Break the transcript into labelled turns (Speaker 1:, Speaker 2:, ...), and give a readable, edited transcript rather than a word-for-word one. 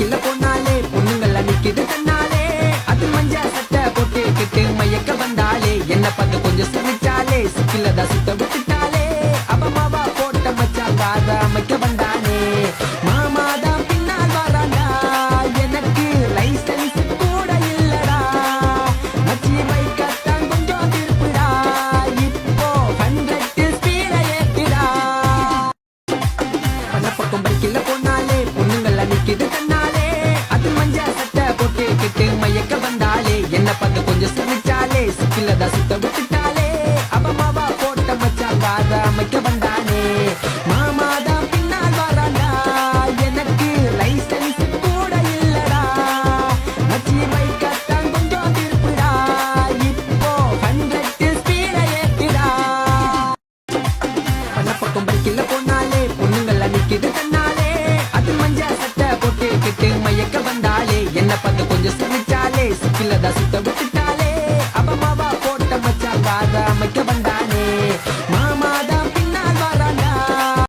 Speaker 1: பைக்கில போனாலே பொண்ணுங்கள நிக்குது தன்னாலே அது மஞ்ச சட்டை போட்டுக்கிட்டு மயக்க வந்தாலே என்ன பார்த்து கொஞ்சம் சிரிச்சாலே சிக்கிலதா சுத்த விட்டுட்டாலே அவ மாவா போட்ட மச்சாங்க அத அமைக்க வந்தானே மாமாதான் பின்னால் வராண்டா எனக்கு லைசன்ஸ் கூட இல்லடா மச்சி பைக்கத்தான் கொஞ்சம் திருப்புடா இப்போ 100 ஸ்பீட ஏத்துடா பண்ண பக்கம் பைக்கில போனாலே பொண்ணுங்கள நிக்குது தன்னாலே அது மஞ்ச சட்டை போட்டுக்கிட்டு மயக்க வந்தாலே என்ன பார்த்து கொஞ்சம் சிரிச்சாலே சிக்கிலதா சுத்த விட்டுட்டாலே அவ மாவா போட்ட மச்சாங்க அத அமைக்க வந்தானே மாமாதான் பின்னால் வராண்டா எனக்கு லைசன்ஸ் கூட இல்லடா மச்சி பைக்கத்தான் கொஞ்சம் திருப்புடா இப்போ 100 ஸ்பீட ஏத்துடா பண்ண பக்கம் பைக்கில போனாலே பொண்ணுங்கள நிக்குது தன்னாலே அது மஞ்ச சட்டை போட்டுக்கிட்டு மயக்க வந்தா